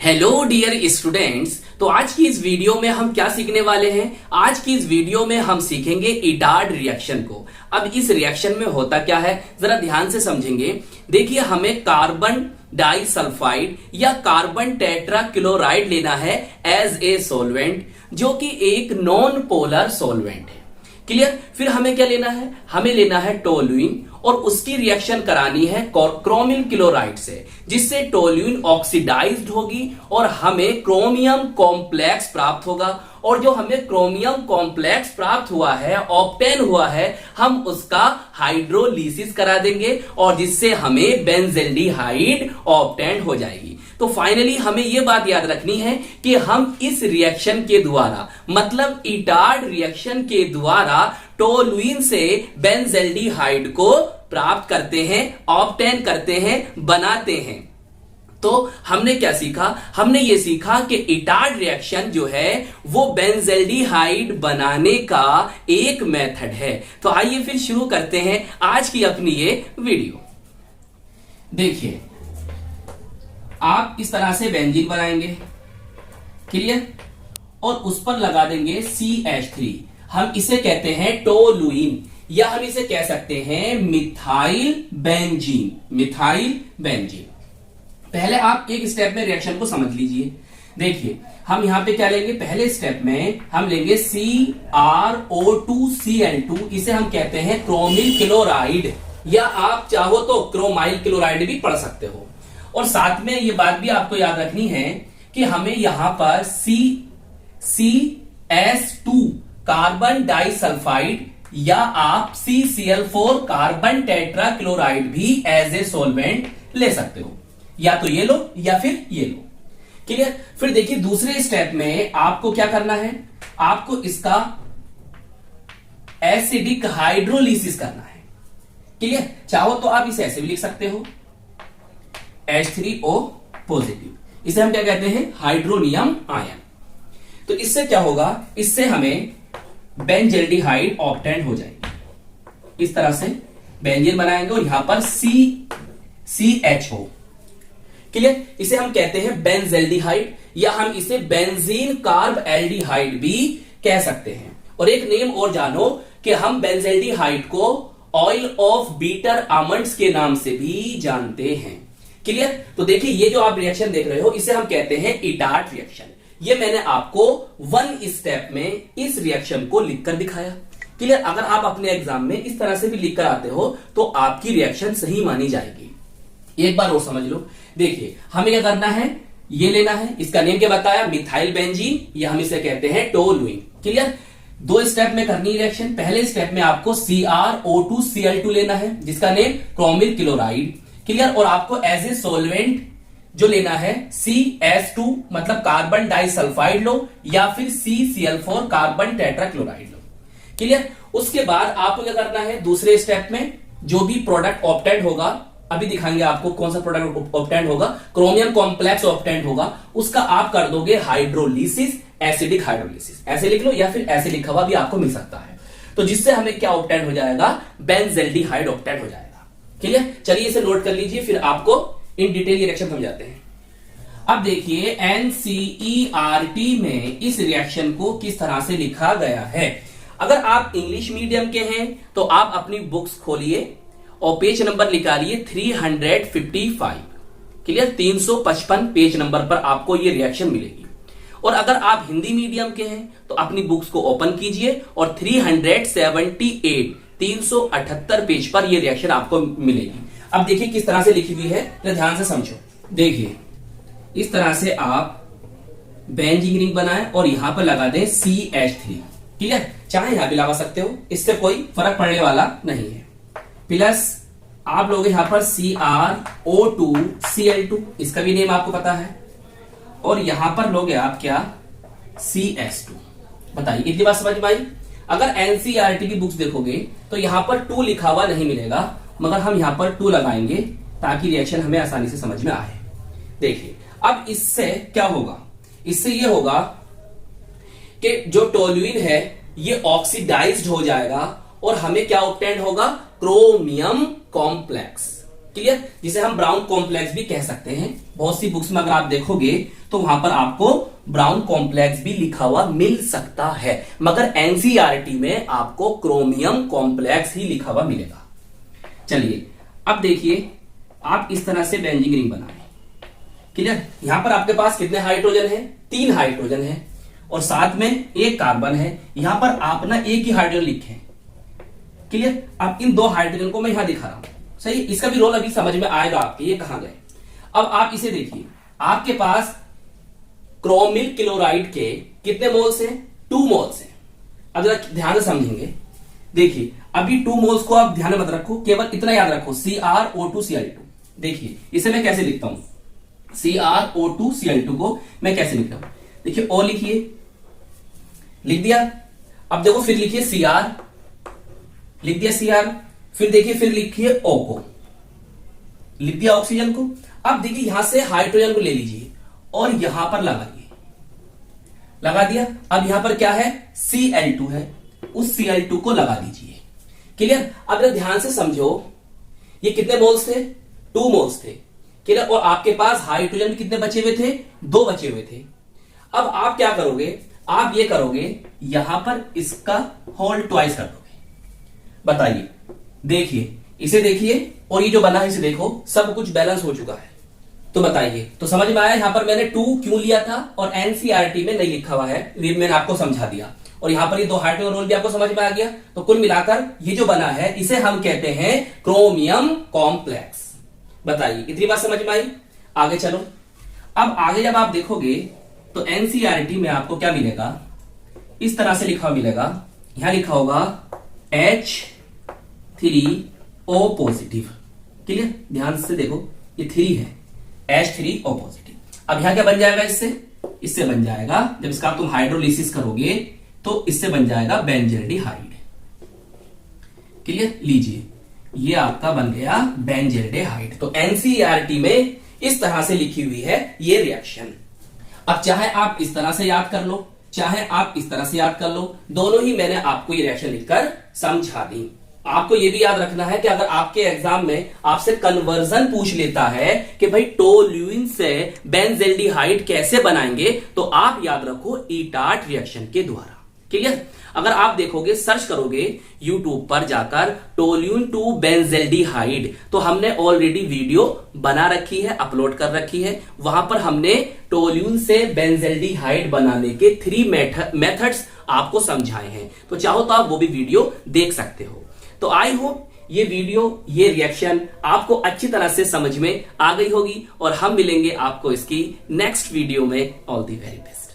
Hello dear students. तो आज की इस वीडियो में हम क्या सीखने वाले हैं? आज की इस वीडियो में हम सीखेंगे इटार्ड रिएक्शन को। अब इस रिएक्शन में होता क्या है जरा ध्यान से समझेंगे। देखिए, हमें कार्बन डाइसल्फाइड या कार्बन टेट्राक्लोराइड लेना है एज ए सॉल्वेंट, जो कि एक नॉन पोलर सॉल्वेंट है। क्लियर? फिर हमें क्या लेना है? हमें लेना है टोल्यूइन और उसकी रिएक्शन करानी है क्रोमिल क्लोराइड से, जिससे टोल्यूइन ऑक्सीडाइज्ड होगी और हमें क्रोमियम कॉम्प्लेक्स प्राप्त होगा। और जो हमें क्रोमियम कॉम्प्लेक्स प्राप्त हुआ है, ऑब्टेन हुआ है, हम उसका हाइड्रोलिसिस करा देंगे और जिससे हमें बेंजल्डिहाइड ऑब्टेन हो जाएगी। तो फाइनली हमें यह बात याद रखनी है कि हम इस रिएक्शन के द्वारा, मतलब इटार्ड रिएक्शन के द्वारा टोल्यूइन से बेंजल्डिहाइड को प्राप्त करते हैं, ऑब्टेन करते हैं, बनाते हैं। तो हमने क्या सीखा? हमने ये सीखा कि इटार्ड रिएक्शन जो है वो बेंजल्डिहाइड बनाने का एक मेथड है। तो आइए फिर शुरू करते हैं आज की अपनी ये वीडियो। देखिए, आप इस तरह से बेंजीन बनाएंगे, क्लियर, और उस पर लगा देंगे CH3। हम इसे कहते हैं टोलुइन, या हम इसे कह सकते हैं मिथाइल बेंजीन। Methyl benzene. पहले आप एक स्टेप में रिएक्शन को समझ लीजिए। देखिए, हम यहां पे क्या लेंगे? पहले स्टेप में हम लेंगे CrO2Cl2, इसे हम कहते हैं क्रोमिल क्लोराइड, या आप चाहो तो क्रोमाइल क्लोराइड भी पढ़ सकते हो। और साथ में ये बात भी आपको याद रखनी है कि हमें यहां पर CS2 कार्बन डाइसल्फाइड या आप CCl4 कार्बन टेट्राक्लोराइड भी एज ए सॉल्वेंट ले सकते हो, या तो ये लो या फिर ये लो। क्लियर? फिर देखिए, दूसरे स्टेप में आपको क्या करना है? आपको इसका एसिडिक हाइड्रोलिसिस करना है। क्लियर? चाहो तो आप इसे ऐसे भी लिख सकते हो, H3O पॉजिटिव। इसे हम क्या कहते हैं? Hydronium ion. तो इससे क्या होगा? इससे हमें बेंजल्डिहाइड ऑब्टेन हो जाएगी। इस तरह से बेंजीन बनाएंगे और यहां पर CHO। क्लियर? इसे हम कहते हैं बेंजल्डिहाइड, या हम इसे बेंजीन कार्ब एल्डिहाइड भी कह सकते हैं। और एक नेम और जानो कि हम बेंजल्डिहाइड को ऑयल ऑफ बीटर आमंड्स के नाम से भी जानते हैं। क्लियर? तो देखिए, ये जो आप रिएक्शन देख रहे हो इसे हम कहते हैं इटार्ड रिएक्शन। ये मैंने आपको वन स्टेप में इस रिएक्शन को लिखकर दिखाया। क्लियर? अगर आप अपने एग्जाम में इस तरह से भी लिखकर आते हो तो आपकी रिएक्शन सही मानी जाएगी। एक बार और समझ लो। देखिए, हमें क्या करना है? ये लेना है, इसका नेम क्या बताया? मिथाइल बेंजीन, या हम इसे कहते हैं टोलुइन। क्लियर? दो स्टेप में करनी रिएक्शन। पहले स्टेप में आपको CrO2Cl2 लेना है, जिसका नेम क्रोमिल क्लोराइड। क्लियर? और आपको एज ए सॉल्वेंट जो लेना है CS2 मतलब कार्बन डाइसल्फाइड लो, या फिर CCl4 कार्बन टेट्राक्लोराइड लो। क्लियर? उसके बाद आपको क्या करना है? दूसरे स्टेप में जो भी प्रोडक्ट ऑब्टेंड होगा, अभी दिखाएंगे आपको कौन सा प्रोडक्ट ऑब्टेंड होगा, क्रोमियम कॉम्प्लेक्स ऑब्टेंड होगा, उसका आप कर दोगे हाइड्रोलिसिस, एसिडिक हाइड्रोलिसिस। ऐसे लिख लो या फिर ऐसे लिखा हुआ भी आपको मिल सकता है। तो जिससे हमें क्या ऑब्टेंड हो जाएगा? बेंजल्डिहाइड ऑब्टेंड हो जाएगा। क्लियर? चलिए इसे नोट कर लीजिए, फिर आपको इन डिटेल ये रिएक्शन समझाते हैं। अब देखिए, NCERT में इस रिएक्शन को किस तरह से लिखा गया है। अगर आप इंग्लिश मीडियम के हैं तो आप अपनी बुक्स खोलिए और पेज नंबर निकालिए 355। क्लियर? 355 पेज नंबर पर आपको ये रिएक्शन मिलेगी। और अगर आप हिंदी मीडियम के हैं तो अपनी बुक्स को ओपन कीजिए और 378 पेज पर यह रिएक्शन आपको मिलेगी। अब देखिए किस तरह से लिखी हुई है, तो ध्यान से समझो। देखिए, इस तरह से आप बेंजीन रिंग बनाएं और यहां पर लगा दें CH3। क्लियर? चाहे यहां भी लगा सकते हो, इससे कोई फर्क पड़ने वाला नहीं है। प्लस आप लोग यहां पर CrO2Cl2, इसका भी नेम आपको पता है, और यहां पर लोगे आप क्या? CS2। बताइए, इतनी बात समझ में आई? अगर NCERT की बुक्स देखोगे तो यहां पर 2 लिखा हुआ नहीं मिलेगा, मगर हम यहां पर 2 लगाएंगे ताकि रिएक्शन हमें आसानी से समझ में आए। देखिए, अब इससे क्या होगा? इससे यह होगा कि जो टोल्यूइन है ये ऑक्सीडाइज्ड हो जाएगा और हमें क्या ऑब्टेन होगा? Chromium complex. क्लियर? जिसे हम ब्राउन कॉम्प्लेक्स भी कह सकते हैं। बहुत सी बुक्स में अगर आप देखोगे तो वहां पर आपको ब्राउन कॉम्प्लेक्स भी लिखा हुआ मिल सकता है, मगर एनसीईआरटी में आपको क्रोमियम कॉम्प्लेक्स ही लिखा हुआ मिलेगा। चलिए अब देखिए, आप इस तरह से बेंजीन रिंग बनाए, क्लियर। यहां पर आपके पास कितने हाइड्रोजन है? 3 हाइड्रोजन है और साथ में एक कार्बन है। यहां पर आप ना एक ही हाइड्रोजन लिखे, क्लियर। अब इन 2 हाइड्रोजन को मैं यहां दिखा रहा हूं, सही। इसका भी रोल अभी समझ में आएगा आपके, ये कहां गए। अब आप इसे देखिए, आपके पास क्रोमिल क्लोराइड के कितने मोल्स हैं? 2 मोल्स हैं। अब जरा ध्यान से समझेंगे, देखिए अभी 2 मोल्स को आप ध्यान में मत रखो, केवल इतना याद रखो CrO2Cl2। देखिए इसे मैं कैसे लिखता हूं, CrO2Cl2 को मैं कैसे लिखता हूं, देखिए O लिखिए, लिख दिया। अब देखो फिर लिखिए Cr, लिख दिया Cr, फिर देखिए फिर लिखिए O को, लिख दिया ऑक्सीजन को। अब देखिए यहां से हाइड्रोजन को ले लीजिए और यहां पर लगाइए, लगा दिया। अब यहां पर क्या है? Cl2 है, उस Cl2 को लगा दीजिए, क्लियर। अब जरा ध्यान से समझो, ये कितने मोल्स थे? 2 मोल्स थे, क्लियर। और आपके पास हाइड्रोजन कितने बचे हुए थे? 2 बचे हुए थे। अब आप क्या करोगे? आप ये करोगे, यहां पर इसका होल ट्वाइस कर दोगे। बताइए, देखिए इसे देखिए और ये जो बना है इसे देखो, सब कुछ बैलेंस हो चुका है। तो बताइए, तो समझ में आया यहां पर मैंने 2 क्यों लिया था और एनसीईआरटी में नहीं लिखा हुआ है, ये मैंने आपको समझा दिया। और यहां पर ये 2 हाइड्रोजन रोल भी आपको समझ में आ गया। तो कुल मिलाकर ये जो बना है इसे हम कहते हैं क्रोमियम कॉम्प्लेक्स। बताइए, इतनी बात समझ में आई? आगे चलो। अब आगे जब आप देखोगे तो एनसीईआरटी में आपको क्या मिलेगा? इस तरह से लिखा हुआ मिलेगा, यहां लिखा होगा H3O पॉजिटिव, क्लियर। ध्यान से देखो, ये 3 है, H3O पॉजिटिव। अब यहां क्या बन जाएगा? इससे बन जाएगा, जब इसका तुम हाइड्रोलिसिस करोगे तो इससे बन जाएगा बेंजल्डिहाइड, क्लियर। लीजिए, ये आपका बन गया बेंजल्डिहाइड। तो एनसीईआरटी में इस तरह से लिखी हुई है ये रिएक्शन। अब चाहे आप इस तरह से याद कर लो, चाहे आप इस तरह से याद कर लो, दोनों ही मैंने आपको ये रिएक्शन लिखकर समझा दी। आपको ये भी याद रखना है कि अगर आपके एग्जाम में आपसे कन्वर्जन पूछ लेता है कि भाई टोल्यूइन से बेंजल्डिहाइड कैसे बनाएंगे, तो आप याद रखो ईटार्ट रिएक्शन के द्वारा, क्लियर। अगर आप देखोगे, सर्च करोगे यूट्यूब पर जाकर टोल्यूइन टू बेंजल्डिहाइड, तो हमने ऑलरेडी वीडियो बना रखी है, अपलोड कर रखी है। वहां पर हमने टोल्यूइन से बेंजल्डिहाइड बनाने के 3 मेथड्स आपको समझाए हैं, तो चाहो तो आप वो भी वीडियो देख सकते हो। तो आई होप ये वीडियो, ये रिएक्शन आपको अच्छी तरह से समझ में आ गई होगी और हम मिलेंगे आपको इसकी नेक्स्ट वीडियो में। All the very best.